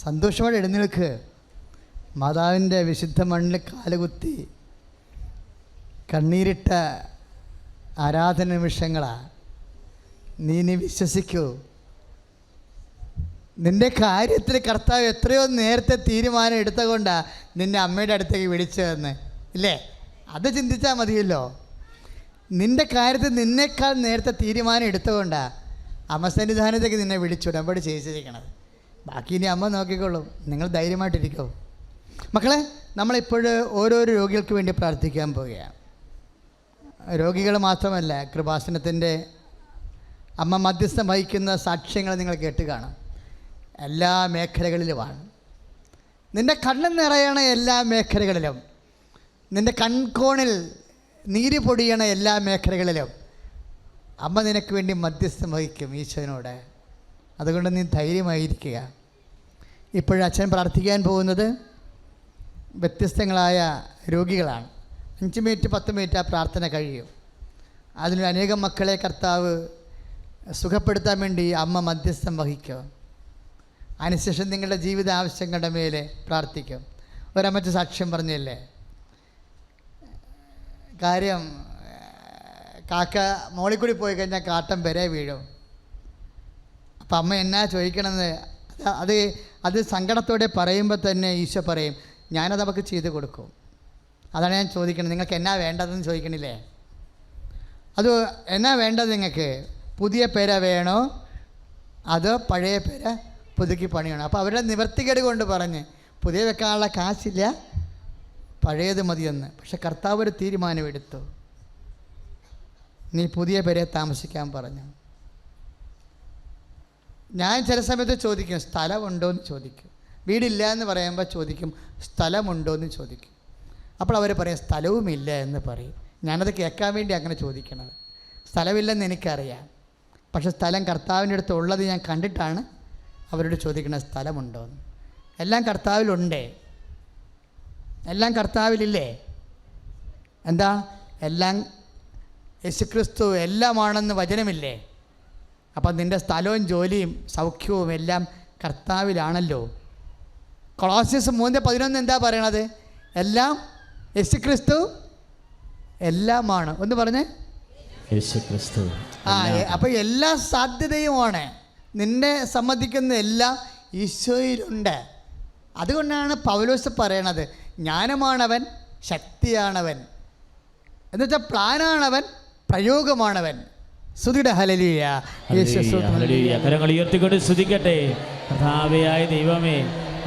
സന്തോഷത്തോടെ എഴുന്നേൽക്ക്. മാതാവിൻ്റെ വിശുദ്ധ മണ്ണിൽ കാലുകുത്തി കണ്ണീരിട്ട ആരാധന നിമിഷങ്ങളാണ്. നീ വിശ്വസിക്കൂ. നിൻ്റെ കാര്യത്തിൽ കർത്താവ് എത്രയോ നേരത്തെ തീരുമാനം എടുത്തുകൊണ്ടാണ് നിന്നെ അമ്മയുടെ അടുത്തേക്ക് വിളിച്ചതെന്ന് ഇല്ലേ? അത് ചിന്തിച്ചാൽ മതിയല്ലോ. നിൻ്റെ കാര്യത്തിൽ നിന്നേക്കാൾ നേരത്തെ തീരുമാനം എടുത്തുകൊണ്ടാണ് അമ്മ സന്നിധാനത്തേക്ക് നിന്നെ വിളിച്ചുടമ്പടി ചെയ്യിച്ചിരിക്കണത്. ബാക്കി ഇനി അമ്മ നോക്കിക്കോളും. നിങ്ങൾ ധൈര്യമായിട്ടിരിക്കോ. മക്കളെ, നമ്മളിപ്പോൾ ഓരോരോ രോഗികൾക്ക് വേണ്ടി പ്രാർത്ഥിക്കാൻ പോവുകയാണ്. രോഗികൾ മാത്രമല്ല, കൃപാസനത്തിൻ്റെ അമ്മ മധ്യസ്ഥം വഹിക്കുന്ന സാക്ഷ്യങ്ങൾ നിങ്ങൾ കേട്ട് കാണും. എല്ലാ മേഖലകളിലുമാണ്. നിൻ്റെ കണ്ണ് നിറയണ എല്ലാ മേഖലകളിലും, നിൻ്റെ കൺകോണിൽ നീര് പൊടിയണ എല്ലാ മേഖലകളിലും അമ്മ നിനക്ക് വേണ്ടി മധ്യസ്ഥം വഹിക്കും ഈശോനോട്. അതുകൊണ്ട് നീ ധൈര്യമായിരിക്കുക. ഇപ്പോഴച്ഛൻ പ്രാർത്ഥിക്കാൻ പോകുന്നത് വ്യത്യസ്തങ്ങളായ രോഗികളാണ്. 5 മിനിറ്റ് 10 മിനിറ്റ് ആ പ്രാർത്ഥന കഴിയും. അതിൽ അനേകം മക്കളെ കർത്താവ് സുഖപ്പെടുത്താൻ വേണ്ടി അമ്മ മധ്യസ്ഥം വഹിക്കും. അതിനുശേഷം നിങ്ങളുടെ ജീവിത ആവശ്യങ്ങളുടെ മേലെ പ്രാർത്ഥിക്കും. ഒരമ്മച്ച സാക്ഷ്യം പറഞ്ഞല്ലേ, കാര്യം കാക്ക മോളിൽ കൂടി പോയി കഴിഞ്ഞാൽ കാട്ടം വരെ വീഴും. അപ്പം അമ്മ എന്നാ ചോദിക്കണമെന്ന് അത് സങ്കടത്തോടെ പറയുമ്പോൾ തന്നെ ഈശോ പറയും, ഞാനത് അവൾക്ക് ചെയ്ത് കൊടുക്കും. അതാണ് ഞാൻ ചോദിക്കുന്നത്. നിങ്ങൾക്ക് എന്നാ വേണ്ടതെന്ന് ചോദിക്കണില്ലേ? അത് എന്നാ വേണ്ടത് നിങ്ങൾക്ക്? പുതിയ പേര വേണോ അതോ പഴയ പേര പുതുക്കി പണിയണോ? അപ്പോൾ അവരുടെ നിവർത്തികേട് കൊണ്ട് പറഞ്ഞ് പുതിയ വെക്കാനുള്ള കാശില്ല, പഴയത് മതിയെന്ന്. പക്ഷെ കർത്താവ് ഒരു തീരുമാനമെടുത്തു. നീ പുതിയ പേരെ താമസിക്കാൻ പറഞ്ഞു. ഞാൻ ചില സമയത്ത് ചോദിക്കും, സ്ഥലമുണ്ടോ എന്ന് ചോദിക്കും. വീടില്ല എന്ന് പറയുമ്പോൾ ചോദിക്കും, സ്ഥലമുണ്ടോ എന്ന് ചോദിക്കും. അപ്പോൾ അവർ പറയും സ്ഥലവുമില്ല എന്ന് പറയും. ഞാനത് കേൾക്കാൻ വേണ്ടി അങ്ങനെ ചോദിക്കണത്. സ്ഥലമില്ലെന്ന് എനിക്കറിയാം, പക്ഷെ സ്ഥലം കർത്താവിൻ്റെ അടുത്ത് ഉള്ളത് ഞാൻ കണ്ടിട്ടാണ് അവരോട് ചോദിക്കുന്നത് സ്ഥലമുണ്ടോ എന്ന്. എല്ലാം കർത്താവിലുണ്ടേ, എല്ലാം കർത്താവിലില്ലേ? എന്താ? എല്ലാം യേശുക്രിസ്തു എല്ലാമാണെന്ന് വചനമില്ലേ? അപ്പം നിൻ്റെ സ്ഥലവും ജോലിയും സൗഖ്യവും എല്ലാം കർത്താവിലാണല്ലോ. കൊളോസ്യസ് 3:11 എന്താ പറയണത്? എല്ലാം യേശുക്രിസ്തു എല്ലാമാണ്. ഒന്ന് പറഞ്ഞേ, യേശുക്രിസ്തു. അപ്പോൾ എല്ലാ സാധ്യതയുമാണ്. നിന്നെ സംബന്ധിക്കുന്ന എല്ലാം ഈശോയിലുണ്ട്. അതുകൊണ്ടാണ് പൗലോസ് പറയണത്, ജ്ഞാനമാണവൻ, ശക്തിയാണവൻ, എന്നുവെച്ചാൽ പ്ലാനാണവൻ, പ്രയോഗമാണവൻ. സ്തുതിയുടെ ഹല്ലേലൂയ. കരങ്ങൾ ഉയർത്തിക്കൊണ്ട് സ്തുതിക്കട്ടെ. കർത്താവേ ദൈവമേ,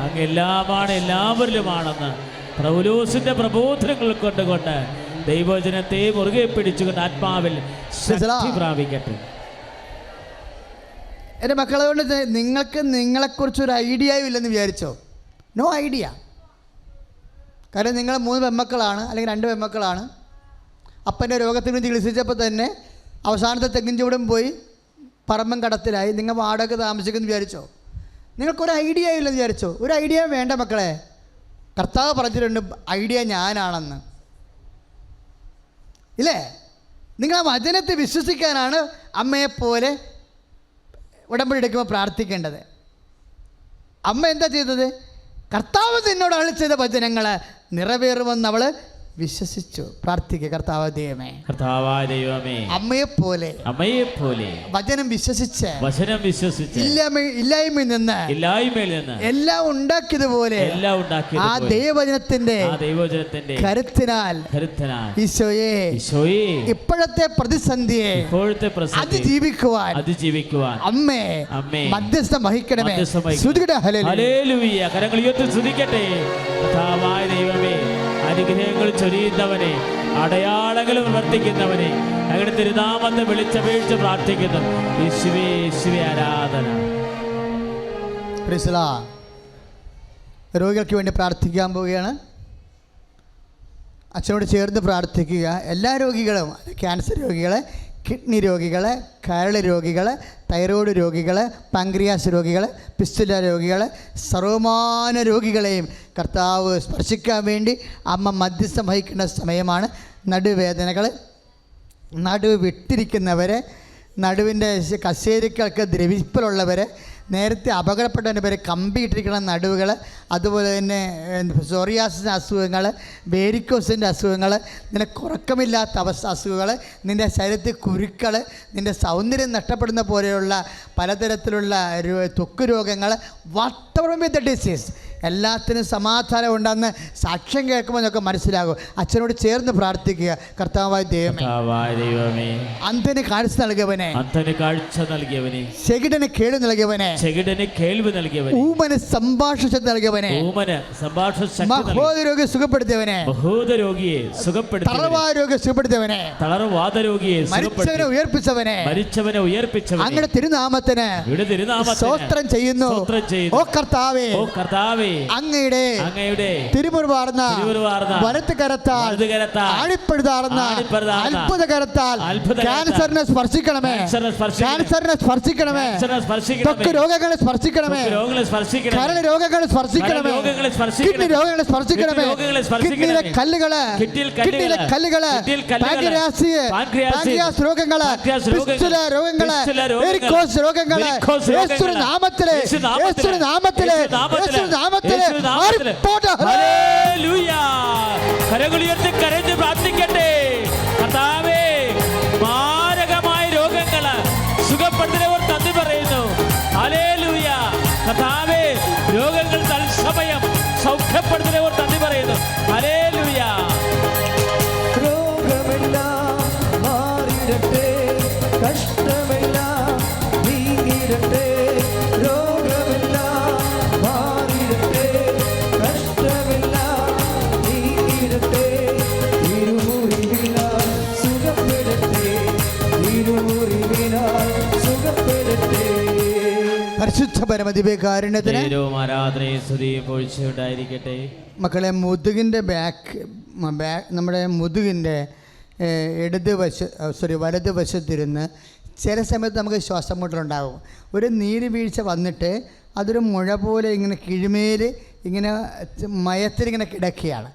അങ്ങ് എല്ലാമാണ്, എല്ലാവരിലുമാണെന്ന് പൗലോസിന്റെ പ്രബോധനങ്ങൾ കൊണ്ടുകൊണ്ട് ദൈവവചനത്തെ മുറുകെ പിടിച്ചുകൊണ്ട് ആത്മാവിൽ ശക്തി പ്രാപിക്കട്ടെ. എൻ്റെ മക്കളെ കൊണ്ട് നിങ്ങൾക്ക് നിങ്ങളെക്കുറിച്ചൊരു ഐഡിയയും ഇല്ലെന്ന് വിചാരിച്ചോ? No idea. കാരണം നിങ്ങൾ 3 പെൺമക്കളാണ്, അല്ലെങ്കിൽ 2 പെൺമക്കളാണ്. അപ്പൻ്റെ രോഗത്തിന് വേണ്ടി ചികിത്സിച്ചപ്പോൾ തന്നെ അവസാനത്തെ തെങ്ങിൻ ചൂടും പോയി പറമ്പൻ കടത്തിലായി. നിങ്ങൾ വാടക താമസിക്കുമെന്ന് വിചാരിച്ചോ? നിങ്ങൾക്കൊരു ഐഡിയ ഇല്ലെന്ന് വിചാരിച്ചോ? ഒരു ഐഡിയ വേണ്ട മക്കളെ. കർത്താവ് പറഞ്ഞിട്ടുണ്ട് ഐഡിയ ഞാനാണെന്ന്, ഇല്ലേ? നിങ്ങൾ ആ വചനത്തെ വിശ്വസിക്കാനാണ് അമ്മയെപ്പോലെ ഉടമ്പടി എടുക്കുമ്പോൾ പ്രാർത്ഥിക്കേണ്ടത്. അമ്മ എന്താ ചെയ്തത്? കർത്താവ് നിന്നോട് അരുളി ചെയ്ത വചനങ്ങൾ നിറവേറുമെന്ന് അവൾ വിശ്വസിച്ചു. പ്രാർത്ഥിക്കുക. കർത്താവായ ദൈവമേ, അമ്മയെപ്പോലെ വചനം വിശ്വസിച്ച് ഇല്ലായ്മയിൽ നിന്ന് എല്ലാം ഉണ്ടാക്കിയതുപോലെ ആ ദൈവവചനത്തിന്റെ കരുത്തിനാൽ ഈശോയെ ഇപ്പോഴത്തെ പ്രതിസന്ധിയെ അതിജീവിക്കുവാൻ അമ്മേ മധ്യസ്ഥം വഹിക്കണമേ. ഹല്ലേലൂയ. കരങ്ങൾ ഉയർത്തി സ്തുതിക്കട്ടെ. കർത്താവായ ദൈവമേ, അനുഗ്രഹങ്ങൾ ചൊരിയുന്നവനെ, അടയാളങ്ങൾ പ്രവർത്തിക്കുന്നവനെ, അങ്ങയുടെ തിരുനാമത്തെ വിളിച്ചപേക്ഷിച്ച് പ്രാർത്ഥിക്കുന്നു. യേശുവേ, യേശുവേ ആരാധന. രോഗികൾക്ക് വേണ്ടി പ്രാർത്ഥിക്കാൻ പോവുകയാണ്. അച്ഛനോട് ചേർന്ന് പ്രാർത്ഥിക്കുക. എല്ലാ രോഗികളും, ക്യാൻസർ രോഗികളെ, കിഡ്നി രോഗികളെ, കരൾ രോഗികളെ, തൈറോയ്ഡ് രോഗികളെ, പാങ്ക്രിയാസ് രോഗികളെ, പിസ്തുല രോഗികളെ, സർവമാന രോഗികളെയും കർത്താവ് സ്പർശിക്കാൻ വേണ്ടി അമ്മ മധ്യസ്ഥം വഹിക്കുന്ന സമയമാണ്. നടുവേദനകൾ, നടുവ് വിട്ടിരിക്കുന്നവരെ, നടുവിൻ്റെ കശേരുക്കൾക്ക് ദ്രവിപ്പലുള്ളവരെ, നേരത്തെ അപകടപ്പെട്ടതിൻ്റെ പേര് കമ്പി ഇട്ടിരിക്കുന്ന നടുവുകൾ, അതുപോലെ തന്നെ സോറിയാസിൻ്റെ അസുഖങ്ങൾ, വേരിക്കോസിൻ്റെ അസുഖങ്ങൾ, നിനക്ക് ഉറക്കമില്ലാത്ത അസുഖങ്ങൾ, നിൻ്റെ ശരീരത്തിൽ കുരുക്കൾ, നിൻ്റെ സൗന്ദര്യം നഷ്ടപ്പെടുന്ന പോലെയുള്ള പലതരത്തിലുള്ള ത്വക്ക് രോഗങ്ങൾ, വാട്ടർ വിത്ത് ദ ഡിസീസ്, എല്ലാത്തിനും സമാധാനം ഉണ്ടെന്ന് സാക്ഷ്യം കേൾക്കുമ്പോൾ നമുക്ക് മനസ്സിലാകും. അച്ഛനോട് ചേർന്ന് പ്രാർത്ഥിക്കുക. കർത്താവായ ദൈവമേ, അന്ധന് കാഴ്ച നൽകിയവനെ, ചെകിടന് കേൾവി നൽകിയവനെ, ഊമന് സംഭാഷണ നൽകിയവനെ, മഹോദരോഗിയെ സുഖപ്പെടുത്തിയവനെ, തളർവാരോഗിയെ സുഖപ്പെടുത്തിയവനെ, മരിച്ചവനെ ഉയർപ്പിച്ചവനെ, അങ്ങയുടെ തിരുനാമത്തിന് സ്തോത്രം ചെയ്യുന്നു. ഓ കർത്താവേ, അങ്ങയുടെ തിരുമുറിവാർന്ന വലത്ത് കരത്താൽ ആഴിപ്പെടുത്താർന്ന അത്ഭുത കരത്താൽ ക്യാൻസറിനെ സ്പർശിക്കണമേ, ക്യാൻസറിനെ സ്പർശിക്കണമേ, ത്വക്ക് രോഗങ്ങളെ സ്പർശിക്കണമേ, കരൾ രോഗങ്ങളെ സ്പർശിക്കണമേ, കിഡ്നി രോഗങ്ങളെ സ്പർശിക്കണമേ, കിഡ്നിയിലെ കല്ലുകള്, കിഡ്നിയിലെ കല്ലുകള്, പാൻക്രിയാസ് രോഗങ്ങള്, ഫിസ്റ്റുല രോഗങ്ങള്, വെരിക്കോസ് രോഗങ്ങള്, യേശുവിന്റെ നാമത്തില്, യേശുവിന്റെ നാമത്തില്, യേശുവിന്റെ നാമത്തില് കരങ്ങളുയർത്തി കരഞ്ഞ് പ്രാർത്ഥിക്കട്ടെ. കർത്താവേ, മാരകമായ രോഗങ്ങള് സുഖപ്പെടുത്തുന്നവർ നന്ദി പറയുന്നു. ഹല്ലേലൂയ. കർത്താവേ, രോഗങ്ങൾ തത്സമയം സൗഖ്യപ്പെടുത്തുന്നവർ നന്ദി പറയുന്നു. ഹല്ലേലൂയ. രോഗമെല്ലാം മാറിടട്ടെ, കഷ്ടമെല്ലാം നീങ്ങിടട്ടെ, രോഗമെല്ലാം മാറിടട്ടെ, കഷ്ടമെല്ലാം നീങ്ങിടട്ടെ, ഇരുമുറിവിനാൽ സുഖപ്പെടട്ടെ, ഇരുമുറിവിനാൽ സുഖപ്പെടട്ടെ. പരിശുദ്ധ പരമദിവ്യകാരുണ്യത്തിന് ഉണ്ടായിരിക്കട്ടെ. മക്കളെ, മുതുകിൻ്റെ നമ്മുടെ മുതുകിൻ്റെ വലതുവശത്തിരുന്ന് ചില സമയത്ത് നമുക്ക് ശ്വാസം മുട്ടലുണ്ടാകും. ഒരു നീര് വീഴ്ച വന്നിട്ട് അതൊരു മുഴ പോലെ ഇങ്ങനെ കിഴിമേൽ ഇങ്ങനെ മയത്തിലിങ്ങനെ കിടക്കുകയാണ്.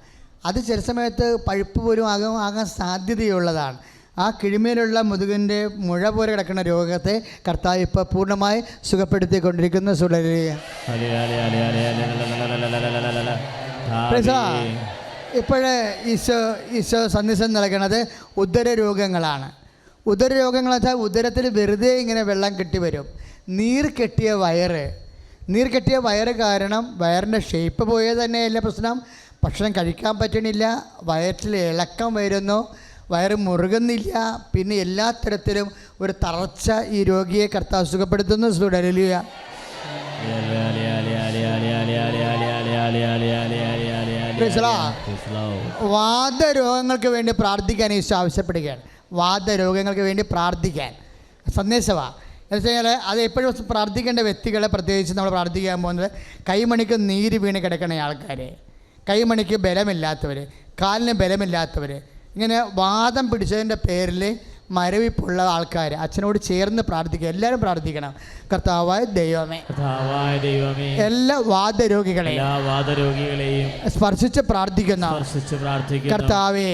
അത് ചില സമയത്ത് പഴുപ്പ് പോലും ആകാൻ സാധ്യതയുള്ളതാണ്. ആ കിഴിമേലുള്ള മുതുകിൻ്റെ മുഴ പോലെ കിടക്കുന്ന രോഗത്തെ കർത്താവ് ഇപ്പോൾ പൂർണ്ണമായി സുഖപ്പെടുത്തിക്കൊണ്ടിരിക്കുന്നു. ഇപ്പോഴേ ഈശോ സന്ദേശം നൽകുന്നത് ഉദരരോഗങ്ങളാണ്. ഉദരരോഗങ്ങൾ വെച്ചാൽ ഉദരത്തിൽ വെറുതെ ഇങ്ങനെ വെള്ളം കെട്ടി വരും. നീർ കെട്ടിയ വയറ് കാരണം വയറിൻ്റെ ഷേപ്പ് പോയത് തന്നെയല്ല പ്രശ്നം, ഭക്ഷണം കഴിക്കാൻ പറ്റണില്ല, വയറ്റിൽ ഇളക്കം വരുന്നു, വയറ് മുറുകുന്നില്ല, പിന്നെ എല്ലാ തരത്തിലും ഒരു തളർച്ച ഈ രോഗിയെ കർത്താവ് സുഖപ്പെടുത്തുന്നു. ഹല്ലേലൂയ. വാദരോഗങ്ങൾക്ക് വേണ്ടി പ്രാർത്ഥിക്കാൻ ഈശോ ആവശ്യപ്പെടുകയാണ്. വാദരോഗങ്ങൾക്ക് വേണ്ടി പ്രാർത്ഥിക്കാൻ സന്ദേശമാണ്. എന്ന് വെച്ച് കഴിഞ്ഞാൽ അത് എപ്പോഴും പ്രാർത്ഥിക്കേണ്ട വ്യക്തികളെ പ്രത്യേകിച്ച് നമ്മൾ പ്രാർത്ഥിക്കാൻ പോകുന്നത് കൈമണിക്ക് നീര് വീണ് കിടക്കുന്ന ആൾക്കാർ, കൈമണിക്ക് ബലമില്ലാത്തവർ, കാലിന് ബലമില്ലാത്തവർ, ഇങ്ങനെ വാദം പിടിച്ചതിൻ്റെ പേരിൽ മരവിപ്പുള്ള ആൾക്കാർ അച്ഛനോട് ചേർന്ന് പ്രാർത്ഥിക്കുക. എല്ലാവരും പ്രാർത്ഥിക്കണം. കർത്താവായ ദൈവമേ, എല്ലാ വാദരോഗികളെയും സ്പർശിച്ച് പ്രാർത്ഥിക്കുന്ന കർത്താവേ,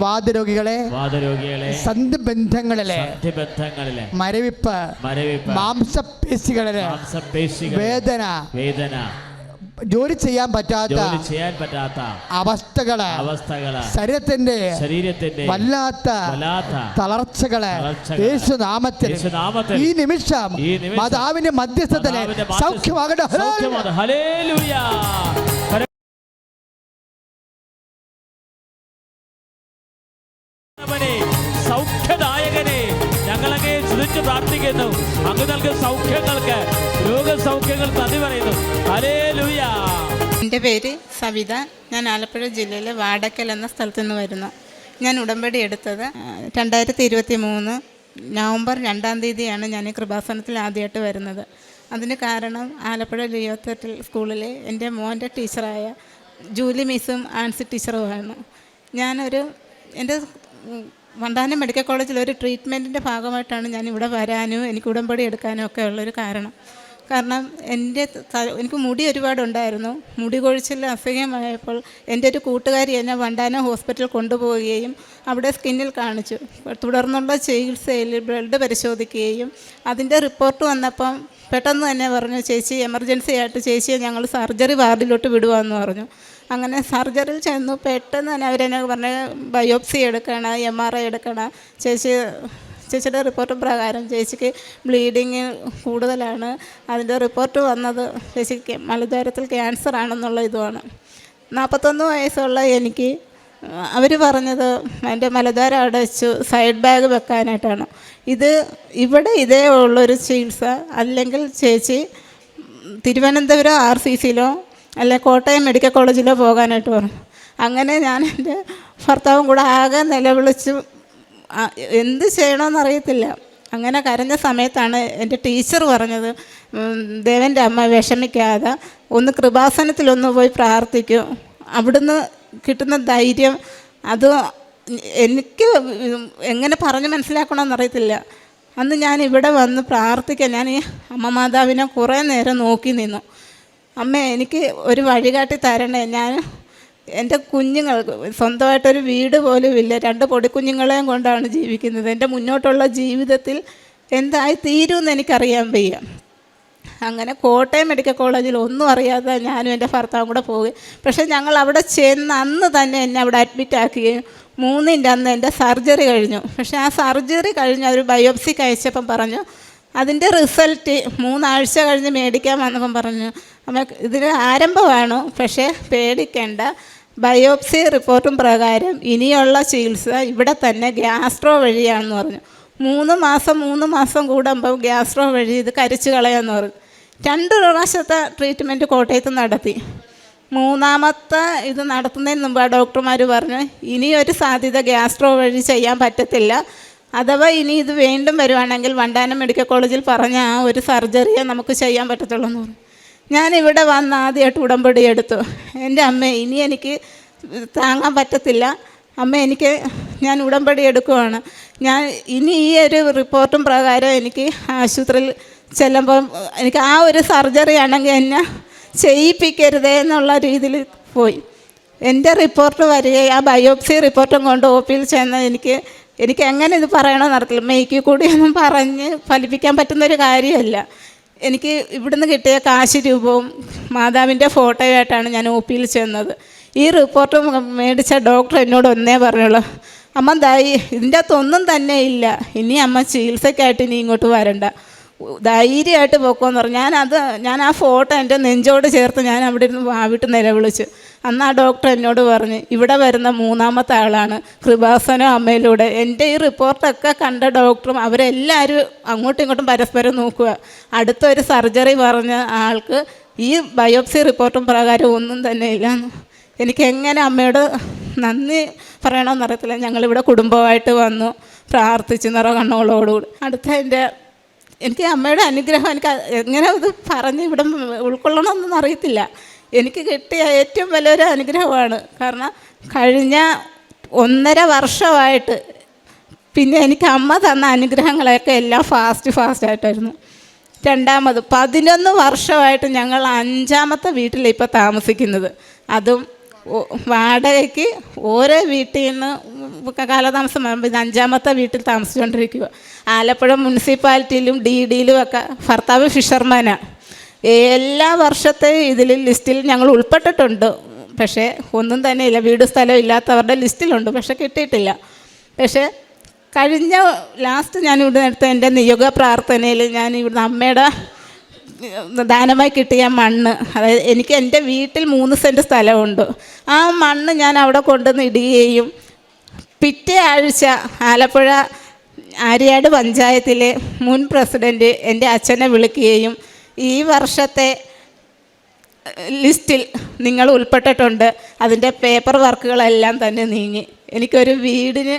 വാദരോഗികളെ സന്ധിബന്ധങ്ങളിലെ മരവിപ്പ്, മാംസപേശികളിലെ വേദന, ജോലി ചെയ്യാൻ പറ്റാത്ത അവസ്ഥകള്, ശരീരത്തിന്റെ വല്ലാത്ത തളർച്ചകള് യേശുനാമത്തിൽ ഈ നിമിഷം മാതാവിന്റെ മധ്യസ്ഥത്തില് സൗഖ്യമാകട്ടെ. ഹല്ലേലൂയ. സൗഖ്യദായകനെ ഞങ്ങളങ്ങേ സ്തുതിച്ച് പ്രാർത്ഥിക്കുന്നു. അങ്ങ് നൽകുന്ന സൗഖ്യങ്ങൾക്ക്, രോഗസൗഖ്യങ്ങൾ നന്ദി പറയുന്നു. ഹല്ലേലൂയ. എൻ്റെ പേര് സവിത. ഞാൻ ആലപ്പുഴ ജില്ലയിലെ വാടക്കൽ എന്ന സ്ഥലത്തു നിന്ന് വരുന്നു. ഞാൻ ഉടമ്പടി എടുത്തത് 2023 നവംബർ 2-ാം തീയതിയാണ് ഞാൻ ഈ കൃപാസനത്തിൽ ആദ്യമായിട്ട് വരുന്നത്. അതിന് കാരണം ആലപ്പുഴ ലിയോത്തട്ടിൽ സ്കൂളിലെ എൻ്റെ മോൻ്റെ ടീച്ചറായ ജൂലി മിസ്സും ആൻസി ടീച്ചറുമാണ്. എൻ്റെ വണ്ടാനം മെഡിക്കൽ കോളേജിൽ ഒരു ട്രീറ്റ്മെൻറ്റിൻ്റെ ഭാഗമായിട്ടാണ് ഞാൻ ഇവിടെ വരാനും എനിക്ക് ഉടമ്പടി എടുക്കാനും ഒക്കെ ഉള്ളൊരു കാരണം. എനിക്ക് മുടി ഒരുപാടുണ്ടായിരുന്നു. മുടി കൊഴിച്ചിൽ അസഹ്യമായപ്പോൾ എൻ്റെ ഒരു കൂട്ടുകാരി എന്നെ വണ്ടാനം ഹോസ്പിറ്റലിൽ കൊണ്ടുപോവുകയും അവിടെ സ്കിന്നിൽ കാണിച്ചു. തുടർന്നുള്ള ചികിത്സയിൽ ബ്ലഡ് പരിശോധിക്കുകയും അതിൻ്റെ റിപ്പോർട്ട് വന്നപ്പം പെട്ടെന്ന് തന്നെ പറഞ്ഞു, ചേച്ചി എമർജൻസി ആയിട്ട് ചേച്ചിയെ ഞങ്ങൾ സർജറി വാർഡിലോട്ട് വിടുവാന്ന് പറഞ്ഞു. അങ്ങനെ സർജറിയിൽ ചെന്നു. പെട്ടെന്ന് തന്നെ അവരെന്നെ പറഞ്ഞ് ബയോപ്സി എടുക്കണം, MRI എടുക്കണം. ചേച്ചിയുടെ റിപ്പോർട്ട് പ്രകാരം ചേച്ചിക്ക് ബ്ലീഡിങ് കൂടുതലാണ്. അതിൻ്റെ റിപ്പോർട്ട് വന്നത് ചേച്ചിക്ക് മലദ്വാരത്തിൽ ക്യാൻസർ ആണെന്നുള്ള ഇതുമാണ്. 41 വയസ്സുള്ള എനിക്ക് അവർ പറഞ്ഞത് എൻ്റെ മലദ്വാരം അടച്ചു സൈഡ് ബാഗ് വെക്കാനായിട്ടാണ്. ഇവിടെ ഇതേ ഉള്ളൊരു ചികിത്സ, അല്ലെങ്കിൽ ചേച്ചി തിരുവനന്തപുരം RCCയിലോ അല്ലെ കോട്ടയം മെഡിക്കൽ കോളേജിലോ പോകാനായിട്ട് പറഞ്ഞു. അങ്ങനെ ഞാൻ എൻ്റെ ഭർത്താവും കൂടെ ആകെ നിലവിളിച്ച് എന്ത് ചെയ്യണമെന്നറിയത്തില്ല. അങ്ങനെ കരഞ്ഞ സമയത്താണ് എൻ്റെ ടീച്ചർ പറഞ്ഞത്, ദേവൻ്റെ അമ്മ വിഷമിക്കാതെ ഒന്ന് കൃപാസനത്തിലൊന്ന് പോയി പ്രാർത്ഥിക്കും, അവിടുന്ന് കിട്ടുന്ന ധൈര്യം അത് എനിക്ക് എങ്ങനെ പറഞ്ഞ് മനസ്സിലാക്കണമെന്നറിയത്തില്ല. അന്ന് ഞാൻ ഇവിടെ വന്ന് പ്രാർത്ഥിക്കാൻ ഞാൻ ഈ അമ്മ മാതാവിനെ കുറേ നേരം നോക്കി നിന്നു. അമ്മ എനിക്ക് ഒരു വഴികാട്ടി തരണേ, ഞാൻ എൻ്റെ കുഞ്ഞുങ്ങൾക്ക് സ്വന്തമായിട്ടൊരു വീട് പോലും ഇല്ല, 2 പൊടിക്കുഞ്ഞുങ്ങളെയും കൊണ്ടാണ് ജീവിക്കുന്നത്. എൻ്റെ മുന്നോട്ടുള്ള ജീവിതത്തിൽ എന്തായി തീരുമെന്ന് എനിക്കറിയാൻ വയ്യ. അങ്ങനെ കോട്ടയം മെഡിക്കൽ കോളേജിൽ ഒന്നും അറിയാതെ ഞാനും എൻ്റെ ഭർത്താവും കൂടെ പോവുകയും, പക്ഷേ ഞങ്ങൾ അവിടെ ചെന്ന് അന്ന് തന്നെ എന്നെ അവിടെ അഡ്മിറ്റ് ആക്കുകയും 3-ൻ്റെ അന്ന് എൻ്റെ സർജറി കഴിഞ്ഞു. പക്ഷേ ആ സർജറി കഴിഞ്ഞ് ഒരു ബയോപ്സിക്ക് അയച്ചപ്പം പറഞ്ഞു അതിൻ്റെ റിസൾട്ട് 3 ആഴ്ച കഴിഞ്ഞ് മേടിക്കാൻ വന്നപ്പം പറഞ്ഞു, അമ്മ ഇതിന് ആരംഭമാണ്, പക്ഷേ പേടിക്കേണ്ട, ബയോപ്സി റിപ്പോർട്ടും പ്രകാരം ഇനിയുള്ള ചികിത്സ ഇവിടെ തന്നെ ഗ്യാസ്ട്രോ വഴിയാണെന്ന് പറഞ്ഞു. 3 മാസം കൂടുമ്പോൾ ഗ്യാസ്ട്രോ വഴി ഇത് കരിച്ചു കളയാമെന്ന് പറഞ്ഞു. 2 പ്രാവശ്യത്തെ ട്രീറ്റ്മെൻറ്റ് കോട്ടയത്ത് നടത്തി. 3ാമത്തെ ഇത് നടത്തുന്നതിന് മുമ്പ് ആ ഡോക്ടർമാർ പറഞ്ഞു ഇനിയൊരു സാധ്യത ഗ്യാസ്ട്രോ വഴി ചെയ്യാൻ പറ്റത്തില്ല, അഥവാ ഇനി ഇത് വീണ്ടും വരുവാണെങ്കിൽ വണ്ടാനം മെഡിക്കൽ കോളേജിൽ പറഞ്ഞ ആ ഒരു സർജറിയെ നമുക്ക് ചെയ്യാൻ പറ്റത്തുള്ളൂ എന്ന് പറഞ്ഞു. ഞാനിവിടെ വന്ന് ആദ്യമായിട്ട് ഉടമ്പടി എടുത്തു. എൻ്റെ അമ്മ ഇനി എനിക്ക് താങ്ങാൻ പറ്റത്തില്ല, അമ്മ ഞാൻ ഉടമ്പടി എടുക്കുവാണ്. ഞാൻ ഇനി ഈ ഒരു റിപ്പോർട്ടും പ്രകാരം എനിക്ക് ആശുപത്രിയിൽ ചെല്ലുമ്പം എനിക്ക് ആ ഒരു സർജറി ആണെങ്കിൽ എന്നെ ചെയ്യിപ്പിക്കരുതേ എന്നുള്ള രീതിയിൽ പോയി. എൻ്റെ റിപ്പോർട്ട് വരികയും ആ ബയോപ്സി റിപ്പോർട്ടും കൊണ്ട് OPയിൽ ചെന്ന് എനിക്ക് എങ്ങനെ ഇത് പറയണമെന്ന് അറിയത്തില്ല. മെയ്ക്ക് കൂടിയൊന്നും പറഞ്ഞ് ഫലിപ്പിക്കാൻ പറ്റുന്നൊരു കാര്യമല്ല. എനിക്ക് ഇവിടുന്ന് കിട്ടിയ കാശ് രൂപവും മാതാവിൻ്റെ ഫോട്ടോയായിട്ടാണ് ഞാൻ OPയിൽ ചെന്നത്. ഈ റിപ്പോർട്ട് മേടിച്ച ഡോക്ടർ എന്നോട് ഒന്നേ പറഞ്ഞുള്ളൂ, അമ്മ ഇതിൻ്റെ അകത്തൊന്നും തന്നെ ഇല്ല, ഇനി അമ്മ ചികിത്സയ്ക്കായിട്ട് ഇനി ഇങ്ങോട്ട് വരണ്ട, ധൈര്യമായിട്ട് പോക്കുമെന്ന് പറഞ്ഞു. ഞാൻ ആ ഫോട്ടോ എൻ്റെ നെഞ്ചോട് ചേർത്ത് ഞാൻ അവിടെ ഇരുന്ന് വാവിട്ട് നിലവിളിച്ചു. അന്ന് ആ ഡോക്ടർ എന്നോട് പറഞ്ഞ് ഇവിടെ വരുന്ന 3ാമത്തെ ആളാണ് കൃപാസനം അമ്മയിലൂടെ. എൻ്റെ ഈ റിപ്പോർട്ടൊക്കെ കണ്ട ഡോക്ടറും അവരെല്ലാവരും അങ്ങോട്ടും ഇങ്ങോട്ടും പരസ്പരം നോക്കുക. അടുത്തൊരു സർജറി പറഞ്ഞ ആൾക്ക് ഈ ബയോപ്സി റിപ്പോർട്ടും പ്രകാരം ഒന്നും തന്നെ ഇല്ല. എനിക്ക് എങ്ങനെ അമ്മയോട് നന്ദി പറയണമെന്നറിയത്തില്ല. ഞങ്ങളിവിടെ കുടുംബമായിട്ട് വന്നു പ്രാർത്ഥിച്ച് കണ്ണുകളോടുകൂടി. എനിക്ക് അമ്മയുടെ അനുഗ്രഹം എനിക്ക് എങ്ങനെ ഇത് പറഞ്ഞ് ഇവിടെ ഉൾക്കൊള്ളണമെന്നൊന്നും അറിയത്തില്ല. എനിക്ക് കിട്ടിയ ഏറ്റവും വലിയൊരു അനുഗ്രഹമാണ്. കാരണം കഴിഞ്ഞ 1.5 വർഷമായിട്ട് പിന്നെ എനിക്ക് അമ്മ തന്ന അനുഗ്രഹങ്ങളൊക്കെ എല്ലാം ഫാസ്റ്റായിട്ടായിരുന്നു. 2ാമത് 11 വർഷമായിട്ട് ഞങ്ങൾ 5ാമത്തെ വീട്ടിലാണ് ഇപ്പോൾ താമസിക്കുന്നത്. അതും വാടകയ്ക്ക് ഓരോ വീട്ടിൽ നിന്ന് കാലതാമസം വരുമ്പോൾ 5ാമത്തെ വീട്ടിൽ താമസിച്ചുകൊണ്ടിരിക്കുക. ആലപ്പുഴ മുനിസിപ്പാലിറ്റിയിലും DDയിലും ഒക്കെ ഭർത്താവ് ഫിഷർമാനാണ്. എല്ലാ വർഷത്തെ ലിസ്റ്റിൽ ഞങ്ങൾ ഉൾപ്പെട്ടിട്ടുണ്ട്, പക്ഷേ ഒന്നും തന്നെ ഇല്ല. വീട് സ്ഥലം ഇല്ലാത്തവരുടെ ലിസ്റ്റിലുണ്ട്, പക്ഷേ കിട്ടിയിട്ടില്ല. പക്ഷേ കഴിഞ്ഞ ലാസ്റ്റ് ഞാൻ ഇവിടെ എടുത്ത എൻ്റെ നിയോഗ പ്രാർത്ഥനയിൽ ഞാൻ ഇവിടുന്ന് അമ്മയുടെ ദാനമായി കിട്ടിയ മണ്ണ്, അതായത് എനിക്ക് എൻ്റെ വീട്ടിൽ 3 സെൻറ്റ് സ്ഥലമുണ്ട്, ആ മണ്ണ് ഞാൻ അവിടെ കൊണ്ടുവന്ന് ഇടുകയും പിറ്റേ ആഴ്ച ആലപ്പുഴ ആര്യാട് പഞ്ചായത്തിലെ മുൻ പ്രസിഡൻറ്റ് എൻ്റെ അച്ഛനെ വിളിക്കുകയും ഈ വർഷത്തെ ലിസ്റ്റിൽ നിങ്ങൾ ഉൾപ്പെട്ടിട്ടുണ്ട്, അതിൻ്റെ പേപ്പർ വർക്കുകളെല്ലാം തന്നെ നീങ്ങി എനിക്കൊരു വീടിന്